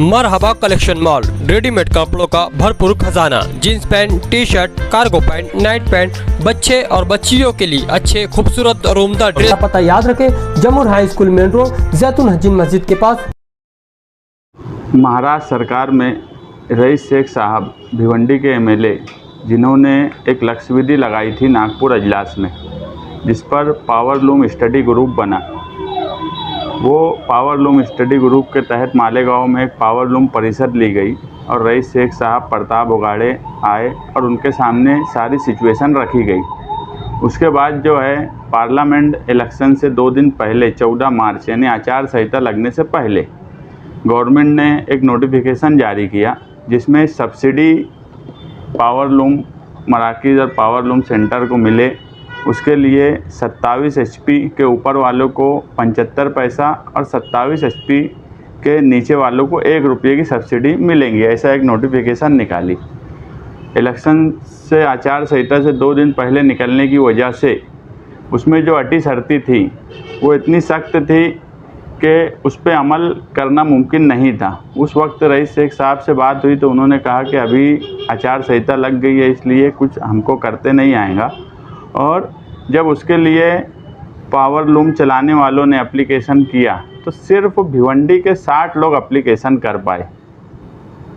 मरहबा collection mall, readymade कपड़ों का भरपूर खजाना, jeans pant, T shirt, cargo pant, night pant, बच्चे और बच्चियों के लिए अच्छे खूबसूरत और उम्दा ड्रेस। पता याद रखें, जमुर हाई स्कूल मेन रोड, जैतून हजीन मस्जिद के पास। महाराष्ट्र सरकार में रईस शेख साहब भिवंडी के एमएलए, जिन्होंने एक लक्ष्यविधि लगाई थी नागपुर अजलास में, जिस पर पावर लूम स्टडी ग्रुप बना। वो पावर लूम स्टडी ग्रुप के तहत मालेगांव में एक पावर लूम परिषद ली गई और रईस शेख साहब प्रताप उगाड़े आए और उनके सामने सारी सिचुएशन रखी गई। उसके बाद जो है पार्लियामेंट इलेक्शन से 2 दिन पहले 14 मार्च यानी आचार संहिता लगने से पहले गवर्नमेंट ने एक नोटिफिकेशन जारी किया, जिसमें सब्सिडी पावर लूम मराकज़ और पावर लूम सेंटर को मिले। उसके लिए 27 HP के ऊपर वालों को 75 पैसा और 27 HP के नीचे वालों को 1 रुपये की सब्सिडी मिलेंगी, ऐसा एक नोटिफिकेशन निकाली। इलेक्शन से आचार संहिता से 2 दिन पहले निकलने की वजह से उसमें जो अटी शर्ती थी वो इतनी सख्त थी कि उस पर अमल करना मुमकिन नहीं था। उस वक्त रईस शेख साहब से बात हुई तो उन्होंने कहा कि अभी आचार संहिता लग गई है, इसलिए कुछ हमको करते नहीं आएगा। और जब उसके लिए पावर लूम चलाने वालों ने एप्लीकेशन किया तो सिर्फ भिवंडी के 60 लोग एप्लीकेशन कर पाए।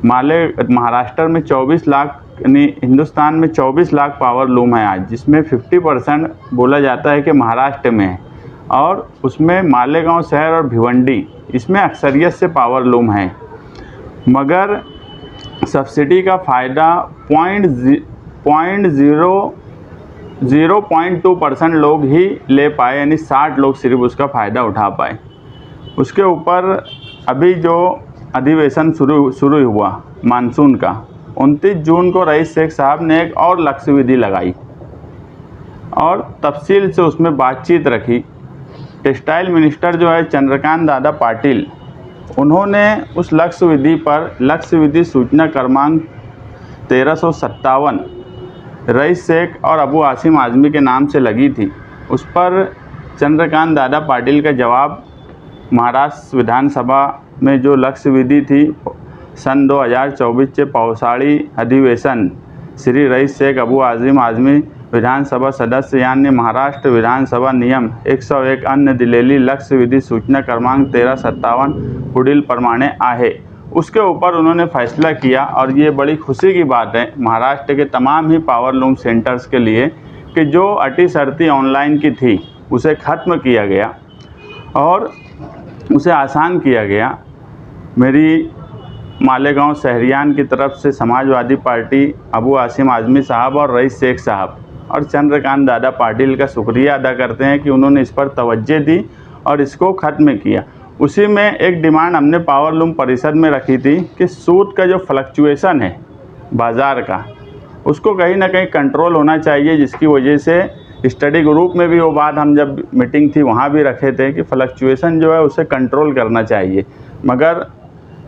महाराष्ट्र में 24 लाख यानी हिंदुस्तान में 24 लाख पावर लूम है आज, जिसमें 50% बोला जाता है कि महाराष्ट्र में है, और उसमें मालेगांव शहर और भिवंडी इसमें अक्सरियत से पावर लूम है। मगर सब्सिडी का फ़ायदा 0.02% लोग ही ले पाए, यानी 60 लोग सिर्फ उसका फ़ायदा उठा पाए। उसके ऊपर अभी जो अधिवेशन शुरू हुआ मानसून का, 29 जून को रईस शेख साहब ने एक और लक्ष्यविधि लगाई और तफसील से उसमें बातचीत रखी। टेक्सटाइल मिनिस्टर जो है चंद्रकांत दादा पाटिल, उन्होंने उस लक्ष्यविधि पर लक्ष्यविधि सूचना क्रमांक 1357 रईस शेख और अबू आसिम आज़मी के नाम से लगी थी। उस पर चंद्रकांत दादा पाटिल का जवाब महाराष्ट्र विधानसभा में जो लक्ष्यविधि थी सन 2024 के पावसाड़ी अधिवेशन श्री रईस शेख अबू आसिम आज़मी विधानसभा सदस्य यानी महाराष्ट्र विधानसभा नियम 101 अन्य दिलेली लक्ष्यविधि सूचना क्रमांक 1357 पुढील प्रमाणे आहे, उसके ऊपर उन्होंने फैसला किया। और ये बड़ी खुशी की बात है महाराष्ट्र के तमाम ही पावर लूम सेंटर्स के लिए कि जो अटी शर्ती ऑनलाइन की थी उसे ख़त्म किया गया और उसे आसान किया गया। मेरी मालेगांव शहरियान की तरफ से समाजवादी पार्टी, अबू आसिम आज़मी साहब और रईस शेख साहब और चंद्रकांत दादा पाटिल का शुक्रिया अदा करते हैं कि उन्होंने इस पर तवज्जो दी और इसको ख़त्म किया। उसी में एक डिमांड हमने पावर लूम परिषद में रखी थी कि सूद का जो फ्लक्चुएशन है बाज़ार का, उसको कहीं ना कहीं कंट्रोल होना चाहिए, जिसकी वजह से स्टडी ग्रुप में भी वो बात हम जब मीटिंग थी वहाँ भी रखे थे कि फ्लक्चुएशन जो है उसे कंट्रोल करना चाहिए। मगर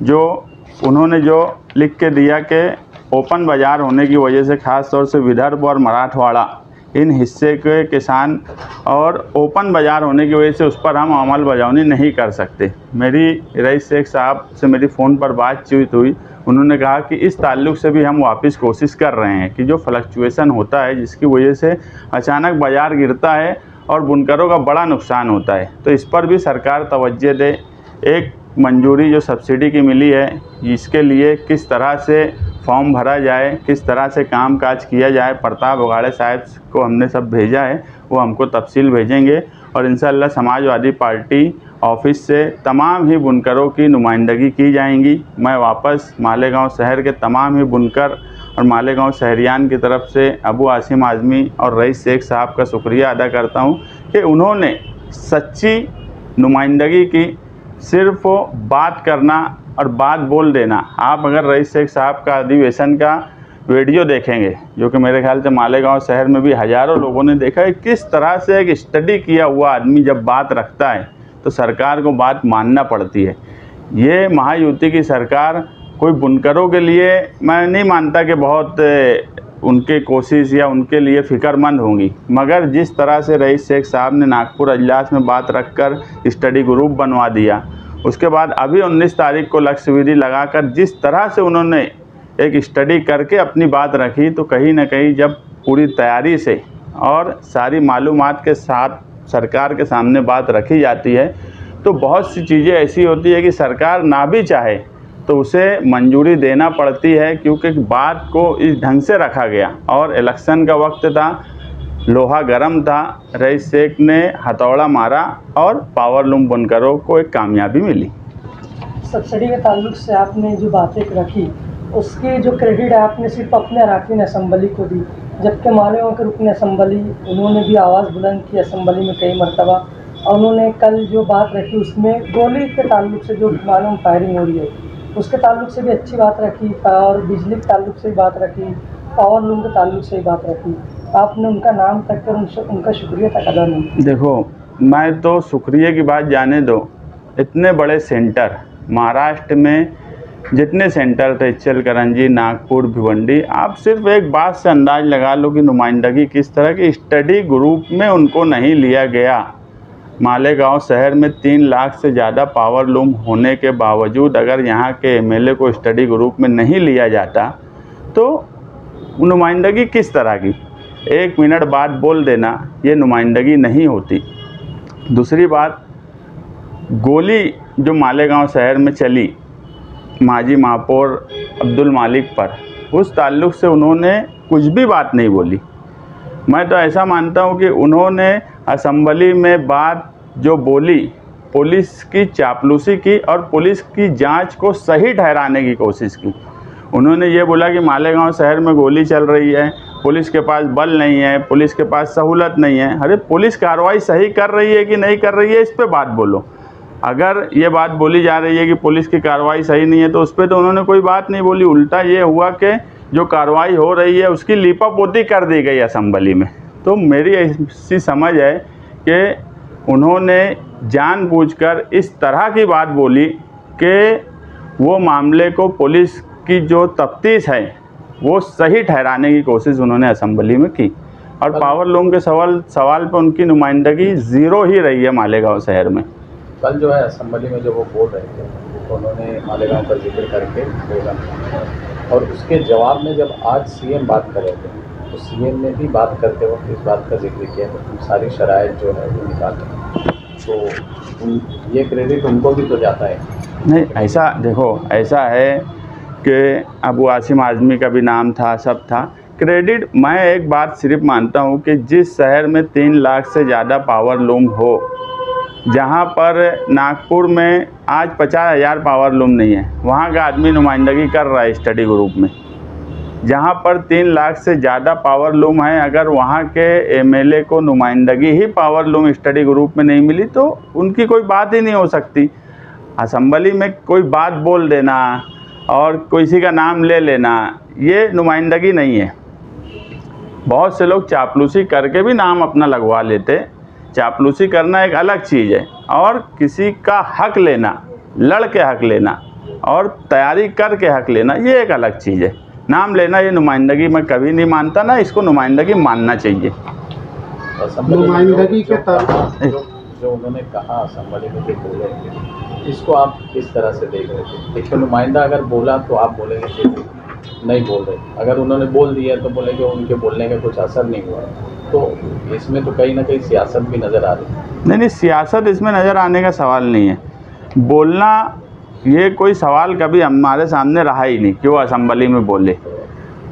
जो उन्होंने जो लिख के दिया कि ओपन बाज़ार होने की वजह से ख़ास तौर से विदर्भ और मराठवाड़ा इन हिस्से के किसान और ओपन बाज़ार होने की वजह से उस पर हम अमल बजावनी नहीं कर सकते। मेरी रईस शेख साहब से मेरी फ़ोन पर बातचीत हुई, उन्होंने कहा कि इस ताल्लुक़ से भी हम वापस कोशिश कर रहे हैं कि जो फ्लक्चुएशन होता है जिसकी वजह से अचानक बाज़ार गिरता है और बुनकरों का बड़ा नुकसान होता है, तो इस पर भी सरकार तवज्जो दे। एक मंजूरी जो सब्सिडी की मिली है, इसके लिए किस तरह से फॉर्म भरा जाए, किस तरह से काम काज किया जाए, प्रताप उगाड़े साहब को हमने सब भेजा है, वो हमको तफसील भेजेंगे और इंशाअल्लाह समाजवादी पार्टी ऑफिस से तमाम ही बुनकरों की नुमाइंदगी की जाएंगी। मैं वापस मालेगांव शहर के तमाम ही बुनकर और मालेगांव शहरियान की तरफ से अबू आसिम आज़मी और रईस शेख साहब का शुक्रिया अदा करता हूँ कि उन्होंने सच्ची नुमाइंदगी की। सिर्फ बात करना और बात बोल देना, आप अगर रईस शेख साहब का अधिवेशन का वीडियो देखेंगे, जो कि मेरे ख्याल से मालेगांव शहर में भी हज़ारों लोगों ने देखा है, किस तरह से एक स्टडी किया हुआ आदमी जब बात रखता है तो सरकार को बात मानना पड़ती है। ये महायुति की सरकार कोई बुनकरों के लिए मैं नहीं मानता कि बहुत उनके कोशिश या उनके लिए फ़िक्रमंद होंगी, मगर जिस तरह से रईस शेख साहब ने नागपुर अजलास में बात रखकर स्टडी ग्रुप बनवा दिया, उसके बाद अभी 19 तारीख को लक्ष्य विधि लगाकर जिस तरह से उन्होंने एक स्टडी करके अपनी बात रखी, तो कहीं ना कहीं जब पूरी तैयारी से और सारी मालूमात के साथ सरकार के सामने बात रखी जाती है, तो बहुत सी चीज़ें ऐसी होती है कि सरकार ना भी चाहे तो उसे मंजूरी देना पड़ती है, क्योंकि बात को इस ढंग से रखा गया। और इलेक्शन का वक्त था, लोहा गर्म था, रईस शेख ने हथौड़ा मारा और पावर लूम बुनकरों को एक कामयाबी मिली। सब्सिडी के ताल्लुक से आपने जो बातें रखी, उसकी जो क्रेडिट है आपने सिर्फ अपने अराकीन असम्बली को दी, जबकि मालेगांव के रुकन असम्बली उन्होंने भी आवाज़ बुलंद की असम्बली में कई मरतबा, और उन्होंने कल जो बात रखी उसमें गोली के ताल्लुक से जो मालूम फायरिंग हो रही है उसके ताल्लुक से भी अच्छी बात रखी, और बिजली के ताल्लुक से भी बात रखी, पावर लूम के ताल्लुक से भी बात रखी। आपने उनका नाम तक कर उनका शुक्रिया तक अदा नहीं। देखो, मैं तो शुक्रिया की बात जाने दो, इतने बड़े सेंटर महाराष्ट्र में जितने सेंटर थे, इचलकरंजी, नागपुर, भिवंडी, आप सिर्फ एक बात से अंदाज़ लगा लो कि नुमाइंदगी किस तरह की स्टडी ग्रुप में उनको नहीं लिया गया। मालेगांव शहर में 3 लाख से ज़्यादा पावर लूम होने के बावजूद अगर यहाँ के एमएलए को स्टडी ग्रुप में नहीं लिया जाता तो नुमाइंदगी किस तरह की? 1 मिनट बाद बोल देना ये नुमाइंदगी नहीं होती। दूसरी बात, गोली जो मालेगांव शहर में चली माजी महापौर अब्दुल मालिक पर, उस ताल्लुक़ से उन्होंने कुछ भी बात नहीं बोली। मैं तो ऐसा मानता हूँ कि उन्होंने असम्बली में बात जो बोली, पुलिस की चापलूसी की और पुलिस की जांच को सही ठहराने की कोशिश की। उन्होंने ये बोला कि मालेगांव शहर में गोली चल रही है, पुलिस के पास बल नहीं है, पुलिस के पास सहूलत नहीं है। अरे पुलिस कार्रवाई सही कर रही है कि नहीं कर रही है, इस पे बात बोलो। अगर ये बात बोली जा रही है कि पुलिस की कार्रवाई सही नहीं है तो उस पर तो उन्होंने कोई बात नहीं बोली। उल्टा ये हुआ कि जो कार्रवाई हो रही है उसकी लीपापोती कर दी गई असेंबली में। तो मेरी ऐसी समझ है कि उन्होंने जानबूझकर इस तरह की बात बोली कि वो मामले को पुलिस की जो तफ्तीश है वो सही ठहराने की कोशिश उन्होंने असेंबली में की। और पावर लूम के सवाल पर उनकी नुमाइंदगी ज़ीरो ही रही है मालेगांव शहर में। कल जो है असेंबली में जो वो बोल रहे थे तो उन्होंने मालेगांव का जिक्र करके बोला, और उसके जवाब में जब आज सीएम बात कर रहे थे तो सीएम ने भी बात करते वक्त इस बात का जिक्र किया कि सारी शराइत जो है वो निकालें, तो ये क्रेडिट उनको भी तो जाता है। नहीं, ऐसा देखो, ऐसा है कि अबू आसिम आज़मी का भी नाम था, सब था। क्रेडिट मैं एक बात सिर्फ मानता हूँ कि जिस शहर में 3 लाख से ज़्यादा पावर लूम हो, जहाँ पर नागपुर में आज 50,000 पावर लूम नहीं है, वहाँ का आदमी नुमाइंदगी कर रहा है स्टडी ग्रुप में। जहाँ पर 3 लाख से ज़्यादा पावर लूम है, अगर वहाँ के एमएलए को नुमाइंदगी ही पावर लूम स्टडी ग्रुप में नहीं मिली तो उनकी कोई बात ही नहीं हो सकती। असेंबली में कोई बात बोल देना और किसी का नाम ले लेना, ये नुमाइंदगी नहीं है। बहुत से लोग चापलूसी करके भी नाम अपना लगवा लेते। चापलूसी करना एक अलग चीज़ है, और किसी का हक लेना, लड़ के हक लेना और तैयारी करके हक लेना, ये एक अलग चीज़ है। नाम लेना ये नुमाइंदगी मैं कभी नहीं मानता, ना इसको नुमाइंदगी मानना चाहिए। नुमाइंदगी के जो उन्होंने कहा असेंबली में जो बोले, इसको आप किस तरह से देख रहे थे? देखिए, नुमाइंदा अगर बोला तो आप बोलेंगे कि नहीं बोल रहे, अगर उन्होंने बोल दिया तो बोलेंगे उनके बोलने का कुछ असर नहीं हुआ। तो इसमें तो कहीं ना कहीं सियासत भी नज़र आ रही है। नहीं, सियासत इसमें नज़र आने का सवाल नहीं है। बोलना ये कोई सवाल कभी हमारे सामने रहा ही नहीं कि वो असेंबली में बोले।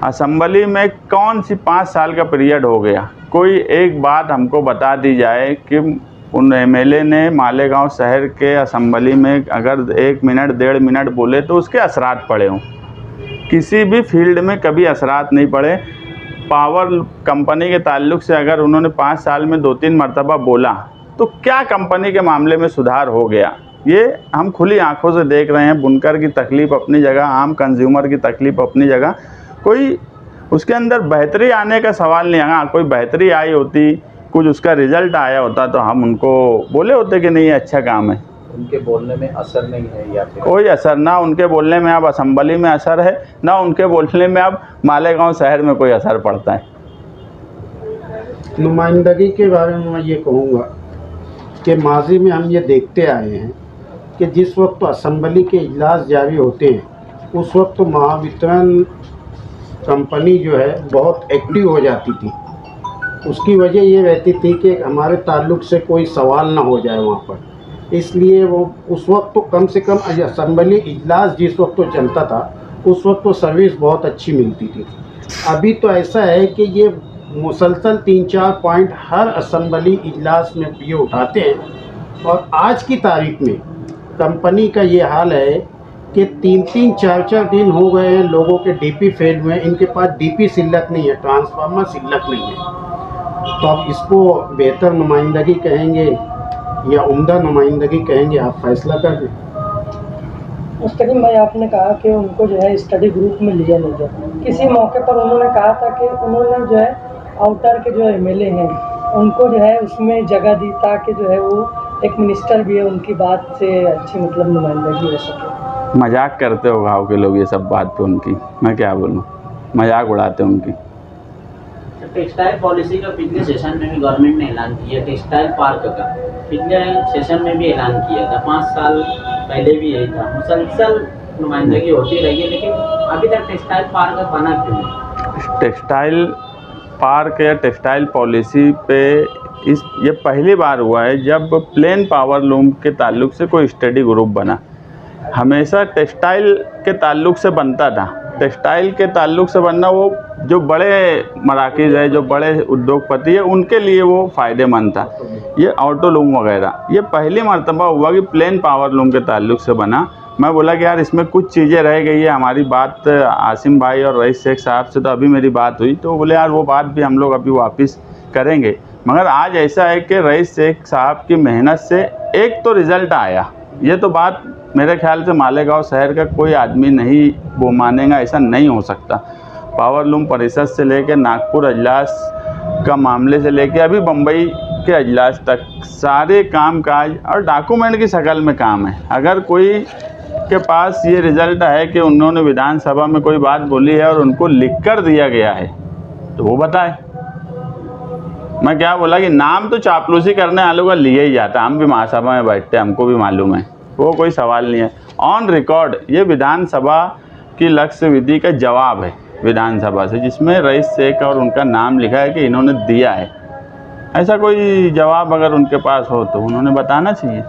असेंबली में कौन सी 5 साल का पीरियड हो गया, कोई एक बात हमको बता दी जाए कि उन एमएलए ने मालेगांव शहर के असेंबली में अगर 1 मिनट 1.5 मिनट बोले तो उसके असरात पड़े हों। किसी भी फील्ड में कभी असरात नहीं पड़े। पावर कंपनी के ताल्लुक से अगर उन्होंने 5 साल में 2-3 मरतबा बोला तो क्या कंपनी के मामले में सुधार हो गया, ये हम खुली आंखों से देख रहे हैं। बुनकर की तकलीफ़ अपनी जगह, आम कंज्यूमर की तकलीफ़ अपनी जगह, कोई उसके अंदर बेहतरी आने का सवाल नहीं। हाँ, कोई बेहतरी आई होती, कुछ उसका रिज़ल्ट आया होता तो हम उनको बोले होते कि नहीं ये अच्छा काम है। उनके बोलने में असर नहीं है या फिर कोई असर ना उनके बोलने में अब असेंबली में असर है, ना उनके बोलने में अब मालेगांव शहर में कोई असर पड़ता है। नुमाइंदगी के बारे में मैं ये कहूँगा कि माजी में हम ये देखते आए हैं कि जिस वक्त असेंबली के इजलास जारी होते हैं उस वक्त महावितरण कंपनी जो है बहुत एक्टिव हो जाती थी। उसकी वजह ये रहती थी कि हमारे ताल्लुक़ से कोई सवाल ना हो जाए वहाँ पर, इसलिए वो उस वक्त तो कम से कम असेंबली इजलास जिस वक्त तो चलता था उस वक्त तो सर्विस बहुत अच्छी मिलती थी। अभी तो ऐसा है कि ये मुसलसल 3-4 पॉइंट हर असेंबली इजलास में ये उठाते हैं और आज की तारीख में कंपनी का ये हाल है कि 3-3, 4-4 दिन हो गए हैं लोगों के डीपी फेल हुए, इनके पास डीपी सिल्लक नहीं है, ट्रांसफार्मर सिल्लक नहीं है। तो अब इसको बेहतर नुमाइंदगी कहेंगे या उम्दा नुमाइंदगी कहेंगे, आप फैसला कर दें। मुस्तकीम भाई, आपने कहा कि उनको जो है स्टडी ग्रुप में लिया नहीं गया। किसी मौके पर उन्होंने कहा था कि उन्होंने जो है आउटर के जो एमएलए हैं उनको जो है उसमें जगह दी ताकि जो है वो एक मिनिस्टर भी है उनकी बात से अच्छी मतलब नुमाइंदगी हो सके। मजाक करते हो गाँव के लोग ये सब बात पे उनकी, मैं क्या बोलूँ, मजाक उड़ाते उनकी। टेक्सटाइल पॉलिसी का पिछले सेशन में भी गवर्नमेंट ने ऐलान किया, टेक्सटाइल पार्क का पिछले सेशन में भी ऐलान किया था, 5 साल पहले भी यही था। मुसलसल नुमाइंदगी होती रही है, लेकिन अभी तक टेक्सटाइल पार्क बना क्यों नहीं? टेक्सटाइल पार्क या टेक्सटाइल पॉलिसी पे ये पहली बार हुआ है जब प्लेन पावर लूम के ताल्लुक़ से कोई स्टडी ग्रुप बना। हमेशा टेक्सटाइल के ताल्लुक़ से बनता था। टेक्सटाइल के ताल्लुक़ से बनना वो जो बड़े मराकज़ है, जो बड़े उद्योगपति है, उनके लिए वो फ़ायदेमंद था। ये ऑटो लूम वगैरह ये पहली मर्तबा हुआ कि प्लेन पावर लूम के ताल्लुक़ से बना। मैं बोला कि यार इसमें कुछ चीज़ें रह गई है। हमारी बात आसिम भाई और रईस शेख साहब से तो अभी मेरी बात हुई, तो बोले यार वो बात भी हम लोग अभी वापस करेंगे। मगर आज ऐसा है कि रईस शेख साहब की मेहनत से एक तो रिज़ल्ट आया। ये तो बात मेरे ख्याल से मालेगांव शहर का कोई आदमी नहीं वो मानेगा, ऐसा नहीं हो सकता। पावर लूम परिषद से लेकर नागपुर अजलास का मामले से लेकर अभी बम्बई के अजलास तक सारे कामकाज और डॉक्यूमेंट की शक्ल में काम है। अगर कोई के पास ये रिज़ल्ट है कि उन्होंने विधानसभा में कोई बात बोली है और उनको लिख कर दिया गया है तो वो बताए। मैं क्या बोला कि नाम तो चापलूसी करने वालों का लिया ही जाता है। हम भी महासभा में बैठते हैं, हमको भी मालूम है, वो कोई सवाल नहीं है। ऑन रिकॉर्ड ये विधानसभा की लक्ष्य विधि का जवाब है विधानसभा से, जिसमें रईस शेख और उनका नाम लिखा है कि इन्होंने दिया है। ऐसा कोई जवाब अगर उनके पास हो तो उन्होंने बताना चाहिए।